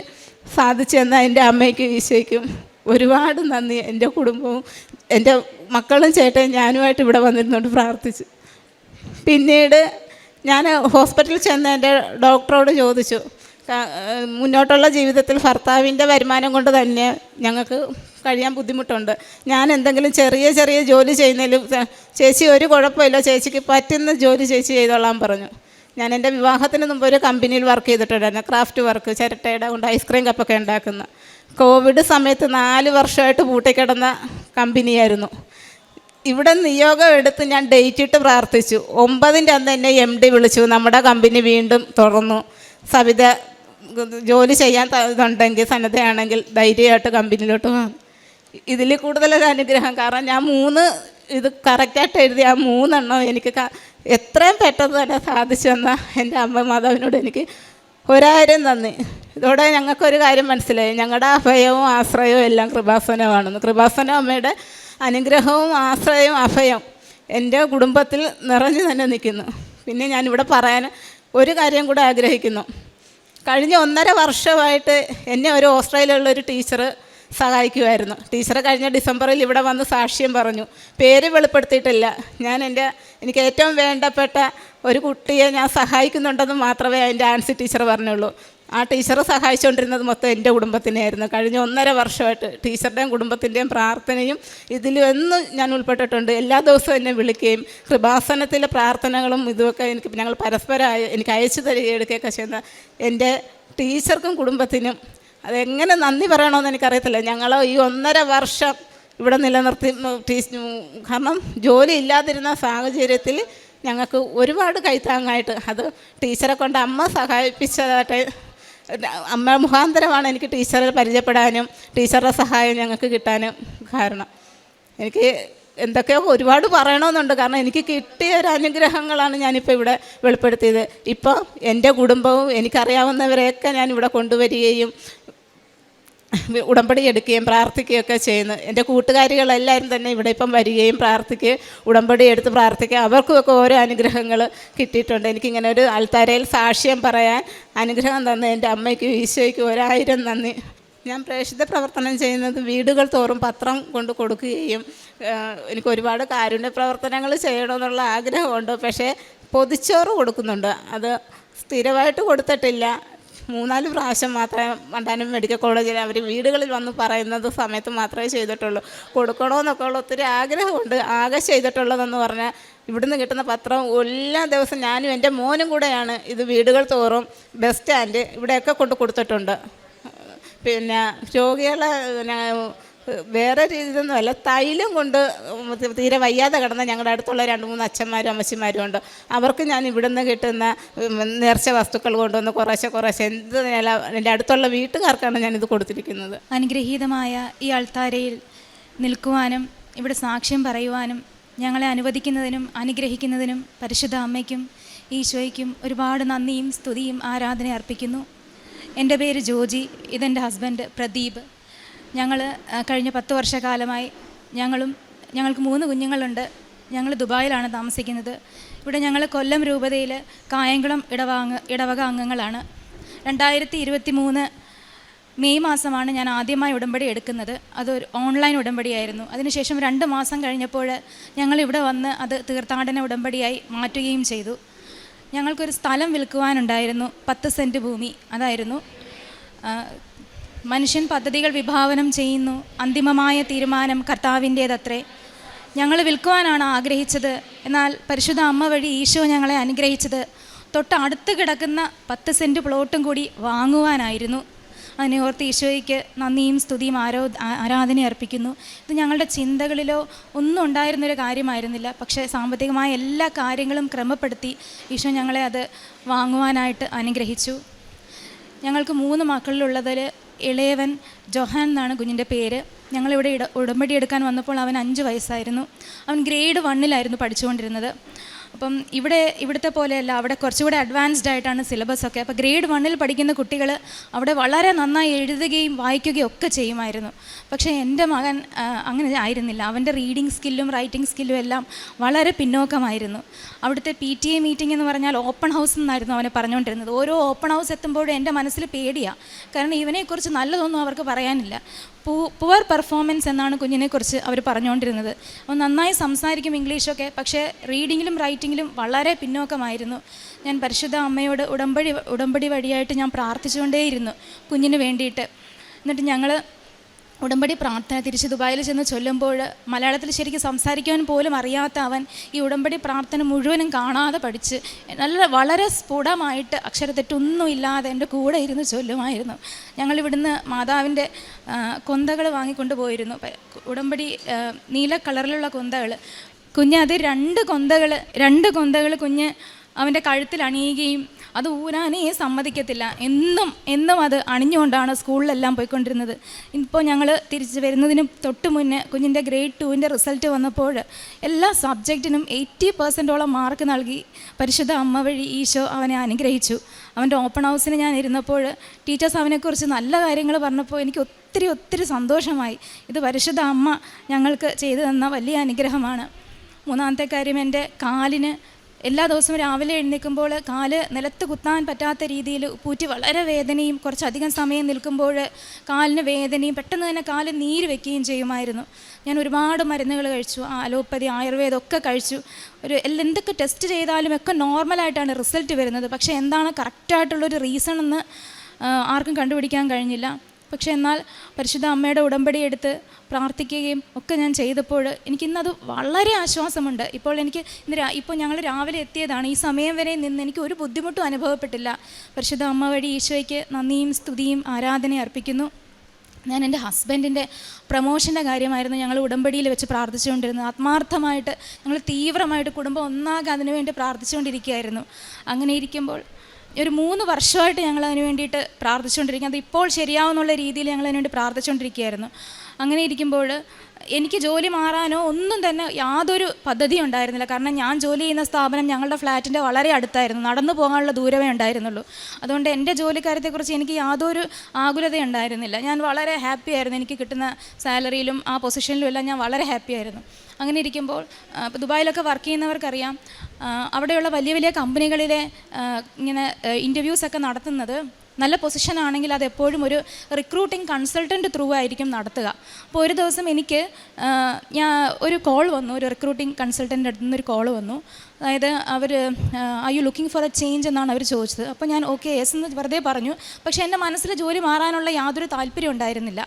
സാധിച്ചു തന്ന എൻ്റെ അമ്മയ്ക്കും ഈശോയ്ക്കും ഒരുപാട് നന്ദി. എൻ്റെ കുടുംബവും എൻ്റെ മക്കളും ചേട്ടനും ഞാനുമായിട്ട് ഇവിടെ വന്നിരുന്നുകൊണ്ട് പ്രാർത്ഥിച്ചു. പിന്നീട് ഞാൻ ഹോസ്പിറ്റലിൽ ചെന്ന് എൻ്റെ ഡോക്ടറോട് ചോദിച്ചു, മുന്നോട്ടുള്ള ജീവിതത്തിൽ ഭർത്താവിൻ്റെ വരുമാനം കൊണ്ട് തന്നെ ഞങ്ങൾക്ക് കഴിയാൻ ബുദ്ധിമുട്ടുണ്ട്, ഞാൻ എന്തെങ്കിലും ചെറിയ ജോലി ചെയ്യുന്നതിലും ചേച്ചി ഒരു കുഴപ്പമില്ല, ചേച്ചിക്ക് പറ്റുന്ന ജോലി ചേച്ചി ചെയ്തോളാൻ പറഞ്ഞു. ഞാൻ എൻ്റെ വിവാഹത്തിന് മുമ്പ് ഒരു കമ്പനിയിൽ വർക്ക് ചെയ്തിട്ടുണ്ടായിരുന്നു, ക്രാഫ്റ്റ് വർക്ക്, ചിരട്ടയുടെ കൊണ്ട് ഐസ്ക്രീം കപ്പൊക്കെ ഉണ്ടാക്കുന്ന. കോവിഡ് സമയത്ത് 4 വർഷമായിട്ട് പൂട്ടിക്കിടന്ന കമ്പനിയായിരുന്നു. ഇവിടെ നിയോഗം എടുത്ത് ഞാൻ ഡേറ്റ് ഇട്ട് പ്രാർത്ഥിച്ചു. 9-ൻ്റെ അന്ന് എന്നെ MD വിളിച്ചു. നമ്മുടെ കമ്പനി വീണ്ടും തുറന്നു, സവിത ജോലി ചെയ്യാൻ ഇതുണ്ടെങ്കിൽ സന്നദ്ധയാണെങ്കിൽ ധൈര്യമായിട്ട് കമ്പനിയിലോട്ട് പോകാം. ഇതിൽ കൂടുതലൊരു അനുഗ്രഹം. കാരണം ഞാൻ 3 ഇത് കറക്റ്റായിട്ട് എഴുതി ആ 3 എണ്ണം എനിക്ക് എത്രയും പെട്ടെന്ന് തന്നെ സാധിച്ചു തന്ന എൻ്റെ അമ്മ മാതാവിനോട് എനിക്ക് 1000 നന്ദി. ഇതോടെ ഞങ്ങൾക്കൊരു കാര്യം മനസ്സിലായി, ഞങ്ങളുടെ അഭയവും ആശ്രയവും എല്ലാം കൃപാസനമാണെന്ന്. കൃപാസന അമ്മയുടെ അനുഗ്രഹവും ആശ്രയവും അഭയം എൻ്റെ കുടുംബത്തിൽ നിറഞ്ഞു തന്നെ നിൽക്കുന്നു. പിന്നെ ഞാനിവിടെ പറയാൻ ഒരു കാര്യം കൂടെ ആഗ്രഹിക്കുന്നു. കഴിഞ്ഞ 1.5 വർഷമായിട്ട് എന്നെ ഒരു ഓസ്ട്രേലിയയിലുള്ളൊരു ടീച്ചർ സഹായിക്കുമായിരുന്നു. ടീച്ചർ കഴിഞ്ഞ ഡിസംബറിൽ ഇവിടെ വന്ന് സാക്ഷ്യം പറഞ്ഞു. പേര് വെളിപ്പെടുത്തിയിട്ടില്ല. എനിക്ക് ഏറ്റവും വേണ്ടപ്പെട്ട ഒരു കുട്ടിയെ ഞാൻ സഹായിക്കുന്നുണ്ടെന്ന് മാത്രമേ എൻ്റെ ആൻസി ടീച്ചർ പറഞ്ഞുള്ളൂ. ആ ടീച്ചർ സഹായിച്ചുകൊണ്ടിരുന്നത് മൊത്തം എൻ്റെ കുടുംബത്തിനെയായിരുന്നു. കഴിഞ്ഞ 1.5 വർഷമായിട്ട് ടീച്ചറുടെയും കുടുംബത്തിൻ്റെയും പ്രാർത്ഥനയും ഇതിലെന്നും ഞാൻ ഉൾപ്പെട്ടിട്ടുണ്ട്. എല്ലാ ദിവസവും എന്നെ വിളിക്കുകയും കൃപാസനത്തിലെ പ്രാർത്ഥനകളും ഇതുമൊക്കെ ഞങ്ങൾ പരസ്പരം എനിക്ക് അയച്ചു തരികയും എടുക്കുകയൊക്കെ ചെയ്യുന്ന എൻ്റെ ടീച്ചർക്കും കുടുംബത്തിനും അതെങ്ങനെ നന്ദി പറയണമെന്ന് എനിക്കറിയത്തില്ല. ഞങ്ങൾ ഈ 1.5 വർഷം ഇവിടെ നിലനിർത്തി കാരണം ജോലി ഇല്ലാതിരുന്ന സാഹചര്യത്തിൽ ഞങ്ങൾക്ക് ഒരുപാട് കൈത്താങ്ങായിട്ട് അത് ടീച്ചറെ കൊണ്ട് അമ്മ സഹായിപ്പിച്ചതായിട്ട് അമ്മ മുഖാന്തരമാണ് എനിക്ക് ടീച്ചറെ പരിചയപ്പെടാനും ടീച്ചറുടെ സഹായം ഞങ്ങൾക്ക് കിട്ടാനും കാരണം. എനിക്ക് എന്തൊക്കെയോ ഒരുപാട് പറയണമെന്നുണ്ട്. കാരണം എനിക്ക് കിട്ടിയ ഒരു അനുഗ്രഹങ്ങളാണ് ഞാനിപ്പോൾ ഇവിടെ വെളിപ്പെടുത്തിയത്. ഇപ്പോൾ എൻ്റെ കുടുംബവും എനിക്കറിയാവുന്നവരെയൊക്കെ ഞാനിവിടെ കൊണ്ടുവരികയും ഉടമ്പടി എടുക്കുകയും പ്രാർത്ഥിക്കുകയൊക്കെ ചെയ്യുന്നു. എൻ്റെ കൂട്ടുകാരികളെല്ലാവരും തന്നെ ഇവിടെ ഇപ്പം വരികയും പ്രാർത്ഥിക്കുകയും ഉടമ്പടി എടുത്ത് പ്രാർത്ഥിക്കുകയും അവർക്കുമൊക്കെ ഓരോ അനുഗ്രഹങ്ങൾ കിട്ടിയിട്ടുണ്ട്. എനിക്കിങ്ങനെ ഒരു ആൾത്താരയിൽ സാക്ഷ്യം പറയാൻ അനുഗ്രഹം തന്ന എൻ്റെ അമ്മയ്ക്കും ഈശോയ്ക്കും 1000 നന്ദി. ഞാൻ പ്രേക്ഷിത പ്രവർത്തനം ചെയ്യുന്നത് വീടുകൾ തോറും പത്രം കൊണ്ട് കൊടുക്കുകയും എനിക്ക് ഒരുപാട് കാരുണ്യ പ്രവർത്തനങ്ങൾ ചെയ്യണമെന്നുള്ള ആഗ്രഹമുണ്ട്. പക്ഷേ പൊതിച്ചോറ് കൊടുക്കുന്നുണ്ട്. അത് സ്ഥിരമായിട്ട് കൊടുത്തിട്ടില്ല. 3-4 പ്രാവശ്യം മാത്രമേ വണ്ടാനം മെഡിക്കൽ കോളേജിൽ അവർ വീടുകളിൽ വന്ന് പറയുന്നത് സമയത്ത് മാത്രമേ ചെയ്തിട്ടുള്ളൂ. കൊടുക്കണമെന്നൊക്കെ ഉള്ള ഒത്തിരി ആഗ്രഹമുണ്ട്. ആകെ ചെയ്തിട്ടുള്ളതെന്ന് പറഞ്ഞാൽ ഇവിടുന്ന് കിട്ടുന്ന പത്രം എല്ലാ ദിവസവും ഞാനും എൻ്റെ മോനും കൂടെയാണ് ഇത് വീടുകൾ തോറും ബസ് സ്റ്റാൻഡ് ഇവിടെയൊക്കെ കൊണ്ട് കൊടുത്തിട്ടുണ്ട്. പിന്നെ രോഗികളെ വേറെ രീതിയൊന്നുമല്ല, തൈലം കൊണ്ട് തീരെ വയ്യാതെ കിടന്ന ഞങ്ങളുടെ അടുത്തുള്ള 2-3 അച്ഛന്മാരും അമ്മച്ചിമാരും ഉണ്ട്. അവർക്ക് ഞാൻ ഇവിടുന്ന് കിട്ടുന്ന നേർച്ച വസ്തുക്കൾ കൊണ്ടുവന്ന് കുറേശ്ശെ എന്ത് നില എൻ്റെ അടുത്തുള്ള വീട്ടുകാർക്കാണ് ഞാനിത് കൊടുത്തിരിക്കുന്നത്. അനുഗ്രഹീതമായ ഈ അൾത്താരയിൽ നിൽക്കുവാനും ഇവിടെ സാക്ഷ്യം പറയുവാനും ഞങ്ങളെ അനുവദിക്കുന്നതിനും അനുഗ്രഹിക്കുന്നതിനും പരിശുദ്ധ അമ്മയ്ക്കും ഈശോയ്ക്കും ഒരുപാട് നന്ദിയും സ്തുതിയും ആരാധന അർപ്പിക്കുന്നു. എൻ്റെ പേര് ജോജി, ഇതെൻ്റെ ഹസ്ബൻഡ് പ്രദീപ്. ഞങ്ങൾ കഴിഞ്ഞ 10 വർഷക്കാലമായി ഞങ്ങൾക്ക് 3 കുഞ്ഞുങ്ങളുണ്ട്. ഞങ്ങൾ ദുബായിലാണ് താമസിക്കുന്നത്. ഇവിടെ ഞങ്ങൾ കൊല്ലം രൂപതയിൽ കായംകുളം ഇടവക അംഗങ്ങളാണ്. 2023 മെയ് മാസമാണ് ഞാൻ ആദ്യമായി ഉടമ്പടി എടുക്കുന്നത്. അതൊരു ഓൺലൈൻ ഉടമ്പടിയായിരുന്നു. അതിനുശേഷം 2 മാസം കഴിഞ്ഞപ്പോൾ ഞങ്ങളിവിടെ വന്ന് അത് തീർത്ഥാടന ഉടമ്പടിയായി മാറ്റുകയും ചെയ്തു. ഞങ്ങൾക്കൊരു സ്ഥലം വിൽക്കുവാനുണ്ടായിരുന്നു, 10 സെൻറ്റ് ഭൂമി. അതായിരുന്നു മനുഷ്യൻ പദ്ധതികൾ വിഭാവനം ചെയ്യുന്നു, അന്തിമമായ തീരുമാനം കർത്താവിൻ്റേതത്രേ. ഞങ്ങൾ വിൽക്കുവാനാണ് ആഗ്രഹിച്ചത്. എന്നാൽ പരിശുദ്ധ അമ്മ വഴി ഈശോ ഞങ്ങളെ അനുഗ്രഹിച്ചത് തൊട്ടടുത്ത് കിടക്കുന്ന 10 സെൻറ്റ് പ്ലോട്ടും കൂടി വാങ്ങുവാനായിരുന്നു. അതിനെ ഓർത്ത് ഈശോയ്ക്ക് നന്ദിയും സ്തുതിയും ആരാധന അർപ്പിക്കുന്നു. ഇത് ഞങ്ങളുടെ ചിന്തകളിലോ ഒന്നും ഉണ്ടായിരുന്നൊരു കാര്യമായിരുന്നില്ല. പക്ഷേ സാമ്പത്തികമായ എല്ലാ കാര്യങ്ങളും ക്രമപ്പെടുത്തി ഈശോ ഞങ്ങളെ അത് വാങ്ങുവാനായിട്ട് അനുഗ്രഹിച്ചു. ഞങ്ങൾക്ക് 3 മക്കളിലുള്ളതിൽ ഇളയവൻ ജൊഹാൻ എന്നാണ് കുഞ്ഞിൻ്റെ പേര്. ഞങ്ങളിവിടെ ഉടമ്പടി എടുക്കാൻ വന്നപ്പോൾ അവൻ 5 വയസ്സായിരുന്നു. അവൻ ഗ്രേഡ് 1-ലായിരുന്നു പഠിച്ചുകൊണ്ടിരുന്നത്. അപ്പം ഇവിടുത്തെ പോലെയല്ല, അവിടെ കുറച്ചുകൂടെ അഡ്വാൻസ്ഡ് ആയിട്ടാണ് സിലബസൊക്കെ. അപ്പോൾ ഗ്രേഡ് 1-ൽ പഠിക്കുന്ന കുട്ടികൾ അവിടെ വളരെ നന്നായി എഴുതുകയും വായിക്കുകയും ഒക്കെ ചെയ്യുമായിരുന്നു. പക്ഷേ എൻ്റെ മകൻ അങ്ങനെ ആയിരുന്നില്ല. അവൻ്റെ റീഡിങ് സ്കില്ലും റൈറ്റിംഗ് സ്കില്ലും എല്ലാം വളരെ പിന്നോക്കമായിരുന്നു. അവിടുത്തെ PTA മീറ്റിംഗ് എന്ന് പറഞ്ഞാൽ ഓപ്പൺ ഹൗസ് എന്നായിരുന്നു അവനെ പറഞ്ഞുകൊണ്ടിരുന്നത്. ഓരോ ഓപ്പൺ ഹൗസ് എത്തുമ്പോഴും എൻ്റെ മനസ്സിൽ പേടിയാണ്. കാരണം ഇവനെക്കുറിച്ച് നല്ലതൊന്നും അവർക്ക് പറയാനില്ല. പുവർ പെർഫോമൻസ് എന്നാണ് കുഞ്ഞിനെക്കുറിച്ച് അവർ പറഞ്ഞുകൊണ്ടിരുന്നത്. അവൻ നന്നായി സംസാരിക്കും ഇംഗ്ലീഷൊക്കെ, പക്ഷേ റീഡിങ്ങിലും റൈറ്റിങ്ങിലും വളരെ പിന്നോക്കമായിരുന്നു. ഞാൻ പരിശുദ്ധ അമ്മയോട് ഉടമ്പടി വഴിയായിട്ട് ഞാൻ പ്രാർത്ഥിച്ചുകൊണ്ടേയിരുന്നു കുഞ്ഞിന് വേണ്ടിയിട്ട്. എന്നിട്ട് ഞങ്ങൾ ഉടമ്പടി പ്രാർത്ഥന തിരിച്ച് ദുബായിൽ ചെന്ന് ചൊല്ലുമ്പോൾ മലയാളത്തിൽ ശരിക്കും സംസാരിക്കാൻ പോലും അറിയാത്ത അവൻ ഈ ഉടമ്പടി പ്രാർത്ഥന മുഴുവനും കാണാതെ പഠിച്ച് വളരെ സ്ഫുടമായിട്ട് അക്ഷരത്തെറ്റൊന്നും ഇല്ലാതെ എൻ്റെ കൂടെ ഇരുന്ന് ചൊല്ലുമായിരുന്നു. ഞങ്ങളിവിടുന്ന് മാതാവിൻ്റെ കൊന്തകൾ വാങ്ങിക്കൊണ്ട് പോയിരുന്നു. ഉടമ്പടി നീല കളറിലുള്ള കൊന്തകൾ. കുഞ്ഞ് അത് രണ്ട് കൊന്തകൾ കുഞ്ഞ് അവൻ്റെ കഴുത്തിൽ അണിയുകയും അത് ഊരാനേ സമ്മതിക്കത്തില്ല. എന്നും അത് അണിഞ്ഞുകൊണ്ടാണ് സ്കൂളിലെല്ലാം പോയിക്കൊണ്ടിരുന്നത്. ഇപ്പോൾ ഞങ്ങൾ തിരിച്ച് വരുന്നതിന് തൊട്ട് മുന്നേ കുഞ്ഞിൻ്റെ ഗ്രേഡ് 2 റിസൾട്ട് വന്നപ്പോൾ എല്ലാ സബ്ജക്റ്റിനും 80% മാർക്ക് നൽകി പരിശുദ്ധ അമ്മ വഴി ഈശോ അവനെ അനുഗ്രഹിച്ചു. അവൻ്റെ ഓപ്പൺ ഹൗസിന് ഞാൻ ഇരുന്നപ്പോൾ ടീച്ചേഴ്സ് അവനെക്കുറിച്ച് നല്ല കാര്യങ്ങൾ പറഞ്ഞപ്പോൾ എനിക്ക് ഒത്തിരി സന്തോഷമായി. ഇത് പരിശുദ്ധ അമ്മ ഞങ്ങൾക്ക് ചെയ്തു തന്ന വലിയ അനുഗ്രഹമാണ്. മൂന്നാമത്തെ കാര്യം, എൻ്റെ കാലിന് എല്ലാ ദിവസവും രാവിലെ എഴുന്നേൽക്കുമ്പോൾ കാല് നിലത്ത് കുത്താൻ പറ്റാത്ത രീതിയിൽ ഉപ്പൂറ്റി വളരെ വേദനയും കുറച്ചധികം സമയം നിൽക്കുമ്പോൾ കാലിന് വേദനയും പെട്ടെന്ന് തന്നെ കാല് നീര് വയ്ക്കുകയും ചെയ്യുമായിരുന്നു. ഞാൻ ഒരുപാട് മരുന്നുകൾ കഴിച്ചു, അലോപ്പതി, ആയുർവേദം ഒക്കെ കഴിച്ചു. എന്തൊക്കെ ടെസ്റ്റ് ചെയ്താലും ഒക്കെ നോർമലായിട്ടാണ് റിസൾട്ട് വരുന്നത്. പക്ഷേ എന്താണ് കറക്റ്റായിട്ടുള്ളൊരു റീസൺ എന്ന് ആർക്കും കണ്ടുപിടിക്കാൻ കഴിഞ്ഞില്ല. പക്ഷേ എന്നാൽ പരിശുദ്ധ അമ്മയുടെ ഉടമ്പടി എടുത്ത് പ്രാർത്ഥിക്കുകയും ഒക്കെ ഞാൻ ചെയ്തപ്പോൾ എനിക്കിന്നത് വളരെ ആശ്വാസമുണ്ട്. ഇപ്പോൾ ഞങ്ങൾ രാവിലെ എത്തിയതാണ്. ഈ സമയം വരെ നിന്ന് എനിക്ക് ഒരു ബുദ്ധിമുട്ടും അനുഭവപ്പെട്ടില്ല. പരിശുദ്ധ അമ്മ വഴി ഈശോയ്ക്ക് നന്ദിയും സ്തുതിയും ആരാധനയും അർപ്പിക്കുന്നു. ഞാൻ എൻ്റെ ഹസ്ബൻഡിൻ്റെ പ്രമോഷൻ്റെ കാര്യമായിരുന്നു ഞങ്ങൾ ഉടമ്പടിയിൽ വെച്ച് പ്രാർത്ഥിച്ചുകൊണ്ടിരുന്നത്. ആത്മാർത്ഥമായിട്ട് ഞങ്ങൾ തീവ്രമായിട്ട് കുടുംബം ഒന്നാകെ അതിനുവേണ്ടി പ്രാർത്ഥിച്ചുകൊണ്ടിരിക്കുകയായിരുന്നു. അങ്ങനെ ഇരിക്കുമ്പോൾ ഒരു 3 വർഷമായിട്ട് ഞങ്ങൾ അതിന് വേണ്ടിയിട്ട് പ്രാർത്ഥിച്ചുകൊണ്ടിരിക്കുന്നത്. ഇപ്പോൾ ശരിയാവുന്നുള്ള രീതിയിൽ ഞങ്ങൾ അതിന് വേണ്ടി പ്രാർത്ഥിച്ചുകൊണ്ടിരിക്കുകയായിരുന്നു. അങ്ങനെ ഇരിക്കുമ്പോൾ എനിക്ക് ജോലി മാറാനോ ഒന്നും തന്നെ യാതൊരു പദ്ധതിയും ഉണ്ടായിരുന്നില്ല. കാരണം ഞാൻ ജോലി ചെയ്യുന്ന സ്ഥാപനം ഞങ്ങളുടെ ഫ്ലാറ്റിൻ്റെ വളരെ അടുത്തായിരുന്നു, നടന്നു പോകാനുള്ള ദൂരമേ ഉണ്ടായിരുന്നുള്ളൂ. അതുകൊണ്ട് എൻ്റെ ജോലിക്കാര്യത്തെക്കുറിച്ച് എനിക്ക് യാതൊരു ആകുലത ഉണ്ടായിരുന്നില്ല. ഞാൻ വളരെ ഹാപ്പി ആയിരുന്നു. എനിക്ക് കിട്ടുന്ന സാലറിയിലും ആ പൊസിഷനിലും എല്ലാം ഞാൻ വളരെ ഹാപ്പി ആയിരുന്നു. അങ്ങനെ ഇരിക്കുമ്പോൾ ദുബായിലൊക്കെ വർക്ക് ചെയ്യുന്നവർക്കറിയാം, അവിടെയുള്ള വലിയ കമ്പനികളിലെ ഇങ്ങനെ ഇൻ്റർവ്യൂസൊക്കെ നടത്തുന്നത് നല്ല പൊസിഷനാണെങ്കിൽ അത് എപ്പോഴും ഒരു റിക്രൂട്ടിംഗ് കൺസൾട്ടൻറ്റ് ത്രൂ ആയിരിക്കും നടത്തുക. അപ്പോൾ ഒരു ദിവസം എനിക്ക് ഒരു കോൾ വന്നു, ഒരു റിക്രൂട്ടിംഗ് കൺസൾട്ടൻ്റെ അടുത്ത് നിന്നൊരു കോൾ വന്നു. അതായത് അവർ are you looking for a change എന്നാണ് അവർ ചോദിച്ചത്. അപ്പോൾ ഞാൻ ഓക്കെ യെസ് എന്ന് വെറുതെ പറഞ്ഞു. പക്ഷേ എൻ്റെ മനസ്സിൽ ജോലി മാറാനുള്ള യാതൊരു താല്പര്യം ഉണ്ടായിരുന്നില്ല.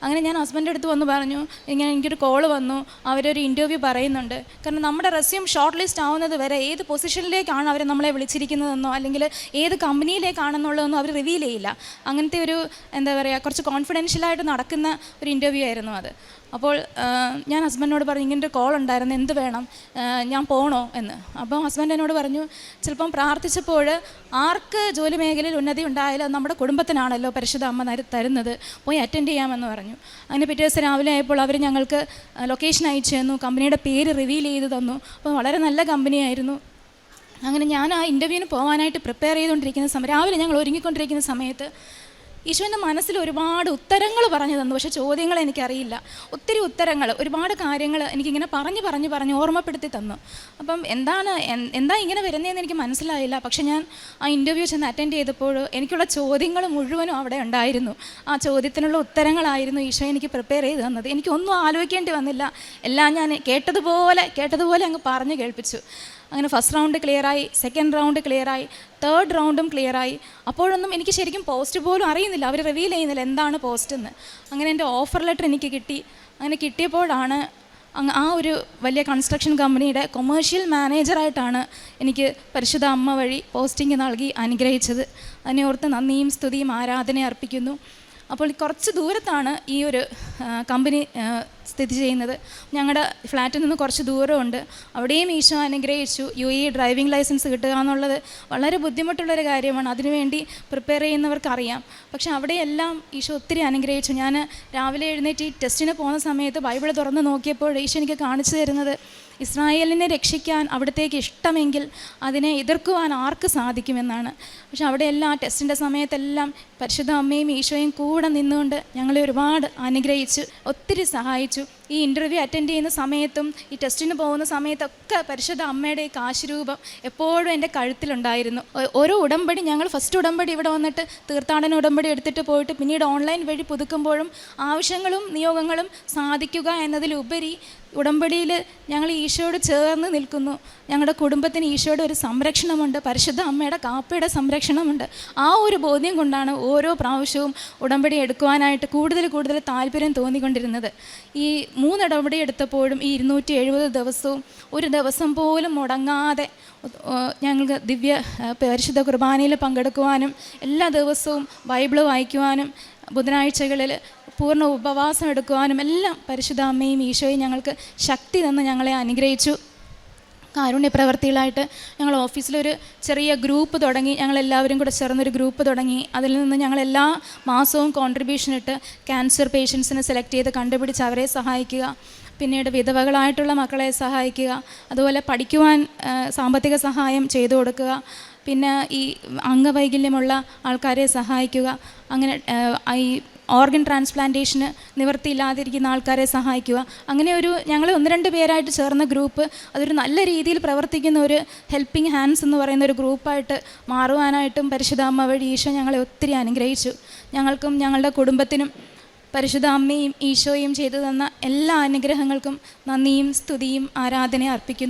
അങ്ങനെ ഞാൻ ഹസ്ബൻഡിൻ്റെ അടുത്ത് വന്ന് പറഞ്ഞു, ഇങ്ങനെ എനിക്കൊരു കോൾ വന്നു, അവരൊരു ഇൻ്റർവ്യൂ പറയുന്നുണ്ട്. കാരണം നമ്മുടെ റെസ്യൂം ഷോർട്ട് ലിസ്റ്റ് ആവുന്നത് വരെ ഏത് പൊസിഷനിലേക്കാണ് അവർ നമ്മളെ വിളിച്ചിരിക്കുന്നതെന്നോ അല്ലെങ്കിൽ ഏത് കമ്പനിയിലേക്കാണെന്നുള്ളതെന്നോ അവർ റിവീൽ ചെയ്യില്ല. അങ്ങനത്തെ ഒരു കുറച്ച് കോൺഫിഡൻഷ്യലായിട്ട് നടക്കുന്ന ഒരു ഇൻ്റർവ്യൂ ആയിരുന്നു അത്. അപ്പോൾ ഞാൻ ഹസ്ബൻഡിനോട് പറഞ്ഞു, ഇങ്ങനൊരു കോൾ ഉണ്ടായിരുന്നു, എന്ത് വേണം, ഞാൻ പോകണോ എന്ന്. അപ്പോൾ ഹസ്ബൻഡ് എന്നോട് പറഞ്ഞു, ചിലപ്പം പ്രാർത്ഥിച്ചപ്പോൾ ആർക്ക് ജോലി മേഖലയിൽ ഉന്നതി ഉണ്ടായാലും അത് നമ്മുടെ കുടുംബത്തിനാണല്ലോ പരിശുദ്ധ അമ്മ തരുന്നത്, പോയി അറ്റൻഡ് ചെയ്യാമെന്ന് പറഞ്ഞു. അങ്ങനെ പിറ്റേ ദിവസം രാവിലെ ആയപ്പോൾ അവർ ഞങ്ങൾക്ക് ലൊക്കേഷൻ അയച്ചു തന്നു, കമ്പനിയുടെ പേര് റിവീൽ ചെയ്ത് തന്നു. അപ്പോൾ വളരെ നല്ല കമ്പനിയായിരുന്നു. അങ്ങനെ ഞാൻ ആ ഇൻ്റർവ്യൂവിന് പോകാനായിട്ട് പ്രിപ്പയർ ചെയ്തുകൊണ്ടിരിക്കുന്ന സമയം, രാവിലെ ഞങ്ങൾ ഒരുങ്ങിക്കൊണ്ടിരിക്കുന്ന സമയത്ത് ഈശോൻ്റെ മനസ്സിൽ ഒരുപാട് ഉത്തരങ്ങൾ പറഞ്ഞു തന്നു. പക്ഷേ ചോദ്യങ്ങൾ എനിക്കറിയില്ല. ഒത്തിരി ഉത്തരങ്ങൾ, ഒരുപാട് കാര്യങ്ങൾ എനിക്കിങ്ങനെ പറഞ്ഞ് ഓർമ്മപ്പെടുത്തി തന്നു. അപ്പം എന്താ ഇങ്ങനെ വരുന്നതെന്ന് എനിക്ക് മനസ്സിലായില്ല. പക്ഷേ ഞാൻ ആ ഇൻ്റർവ്യൂ ചെന്ന് അറ്റൻഡ് ചെയ്തപ്പോൾ എനിക്കുള്ള ചോദ്യങ്ങൾ മുഴുവനും അവിടെ ഉണ്ടായിരുന്നു. ആ ചോദ്യത്തിനുള്ള ഉത്തരങ്ങളായിരുന്നു ഈശോ എനിക്ക് പ്രിപ്പയർ ചെയ്ത് തന്നത്. എനിക്കൊന്നും ആലോചിക്കേണ്ടി വന്നില്ല. എല്ലാം ഞാൻ കേട്ടതുപോലെ അങ്ങ് പറഞ്ഞു കേൾപ്പിച്ചു. അങ്ങനെ ഫസ്റ്റ് റൗണ്ട് ക്ലിയറായി, സെക്കൻഡ് റൗണ്ട് ക്ലിയറായി, തേർഡ് റൗണ്ടും ക്ലിയറായി. അപ്പോഴൊന്നും എനിക്ക് ശരിക്കും പോസ്റ്റ് പോലും അറിയുന്നില്ല, അവർ റിവീൽ ചെയ്യുന്നില്ല എന്താണ് പോസ്റ്റ് എന്ന്. അങ്ങനെ എൻ്റെ ഓഫർ ലെറ്റർ എനിക്ക് കിട്ടി. അങ്ങനെ കിട്ടിയപ്പോഴാണ് ആ ഒരു വലിയ കൺസ്ട്രക്ഷൻ കമ്പനിയുടെ കൊമേഴ്ഷ്യൽ മാനേജറായിട്ടാണ് എനിക്ക് പരിശുദ്ധ അമ്മ വഴി പോസ്റ്റിംഗ് നൽകി അനുഗ്രഹിച്ചത്. അതിനെ ഓർത്ത് നന്ദിയും സ്തുതിയും ആരാധനയും അർപ്പിക്കുന്നു. അപ്പോൾ കുറച്ച് ദൂരത്താണ് ഈ ഒരു കമ്പനി സ്ഥിതി ചെയ്യുന്നത്. ഞങ്ങളുടെ ഫ്ലാറ്റിൽ നിന്ന് കുറച്ച് ദൂരമുണ്ട്. അവിടെയും ഈശോ അനുഗ്രഹിച്ചു. UAE ഡ്രൈവിംഗ് ലൈസൻസ് കിട്ടുക എന്നുള്ളത് വളരെ ബുദ്ധിമുട്ടുള്ളൊരു കാര്യമാണ്. അതിനുവേണ്ടി പ്രിപ്പയർ ചെയ്യുന്നവർക്കറിയാം. പക്ഷെ അവിടെയെല്ലാം ഈശോ ഒത്തിരി അനുഗ്രഹിച്ചു. ഞാൻ രാവിലെ എഴുന്നേറ്റ് ഈ ടെസ്റ്റിന് പോകുന്ന സമയത്ത് ബൈബിൾ തുറന്ന് നോക്കിയപ്പോൾ ഈശോ എനിക്ക് കാണിച്ചു തരുന്നത്, ഇസ്രായേലിനെ രക്ഷിക്കാൻ അവിടത്തേക്ക് ഇഷ്ടമെങ്കിൽ അതിനെ എതിർക്കുവാൻ ആർക്ക് സാധിക്കുമെന്നാണ്. പക്ഷെ അവിടെയെല്ലാം ടെസ്റ്റിൻ്റെ സമയത്തെല്ലാം പരിശുദ്ധ അമ്മയും ഈശോയും കൂടെ നിന്നുകൊണ്ട് ഞങ്ങളെ ഒരുപാട് അനുഗ്രഹിച്ചു, ഒത്തിരി സഹായിച്ചു. ഈ ഇൻ്റർവ്യൂ അറ്റൻഡ് ചെയ്യുന്ന സമയത്തും ഈ ടെസ്റ്റിന് പോകുന്ന സമയത്തൊക്കെ പരിശുദ്ധ അമ്മയുടെ ഈ കാശുരൂപം എപ്പോഴും എൻ്റെ കഴുത്തിലുണ്ടായിരുന്നു. ഓരോ ഉടമ്പടി, ഞങ്ങൾ ഫസ്റ്റ് ഉടമ്പടി ഇവിടെ വന്നിട്ട് തീർത്ഥാടന ഉടമ്പടി എടുത്തിട്ട് പോയിട്ട് പിന്നീട് ഓൺലൈൻ വഴി പുതുക്കുമ്പോഴും ആവശ്യങ്ങളും നിയോഗങ്ങളും സാധിക്കുക എന്നതിലുപരി ഉടമ്പടിയിൽ ഞങ്ങൾ ഈശോയോട് ചേർന്ന് നിൽക്കുന്നു. ഞങ്ങളുടെ കുടുംബത്തിന് ഈശോയുടെ ഒരു സംരക്ഷണമുണ്ട്, പരിശുദ്ധ അമ്മയുടെ കാപ്പയുടെ സംരക്ഷണമുണ്ട്. ആ ഒരു ബോധ്യം കൊണ്ടാണ് ഓരോ പ്രാവശ്യവും ഉടമ്പടി എടുക്കുവാനായിട്ട് കൂടുതൽ താല്പര്യം തോന്നിക്കൊണ്ടിരുന്നത്. ഈ 3 ഉടമ്പടി എടുത്തപ്പോഴും ഈ 270 ദിവസവും ഒരു ദിവസം പോലും മുടങ്ങാതെ ഞങ്ങൾക്ക് പരിശുദ്ധ കുർബാനയിൽ പങ്കെടുക്കുവാനും എല്ലാ ദിവസവും ബൈബിള് വായിക്കുവാനും ബുധനാഴ്ചകളിൽ പൂർണ്ണ ഉപവാസം എടുക്കുവാനും എല്ലാം പരിശുദ്ധ അമ്മയും ഈശോയും ഞങ്ങൾക്ക് ശക്തി തന്ന് ഞങ്ങളെ അനുഗ്രഹിച്ചു. കാരുണ്യ പ്രവർത്തികളായിട്ട് ഞങ്ങൾ ഓഫീസിലൊരു ചെറിയ ഗ്രൂപ്പ് തുടങ്ങി. ഞങ്ങളെല്ലാവരും കൂടെ ചേർന്നൊരു ഗ്രൂപ്പ് തുടങ്ങി. അതിൽ നിന്ന് ഞങ്ങൾ എല്ലാ മാസവും കോൺട്രിബ്യൂഷൻ ഇട്ട് ക്യാൻസർ പേഷ്യൻസിനെ സെലക്ട് ചെയ്ത് കണ്ടുപിടിച്ച് അവരെ സഹായിക്കുക. പിന്നീട് വിധവകളായിട്ടുള്ള മക്കളെ സഹായിക്കുക. അതുപോലെ പഠിക്കുവാൻ സാമ്പത്തിക സഹായം ചെയ്തു കൊടുക്കുക. പിന്നെ ഈ അംഗവൈകല്യമുള്ള ആൾക്കാരെ സഹായിക്കുക. അങ്ങനെ ഈ ഓർഗൻ ട്രാൻസ്പ്ലാന്റേഷന് നിവൃത്തിയില്ലാതിരിക്കുന്ന ആൾക്കാരെ സഹായിക്കുക. അങ്ങനെ ഞങ്ങൾ 1-2 പേരായിട്ട് ചേർന്ന ഗ്രൂപ്പ് അതൊരു നല്ല രീതിയിൽ പ്രവർത്തിക്കുന്ന ഒരു ഹെൽപ്പിംഗ് ഹാൻഡ്സ് എന്ന് പറയുന്ന ഒരു ഗ്രൂപ്പായിട്ട് മാറുവാനായിട്ടും പരിശുദ്ധ അമ്മ വഴി ഈശോ ഞങ്ങളെ ഒത്തിരി അനുഗ്രഹിച്ചു. ഞങ്ങൾക്കും ഞങ്ങളുടെ കുടുംബത്തിനും പരിശുദ്ധ അമ്മയും ഈശോയും ചെയ്തു തന്ന എല്ലാ അനുഗ്രഹങ്ങൾക്കും നന്ദിയും സ്തുതിയും ആരാധനയും അർപ്പിക്കുന്നു.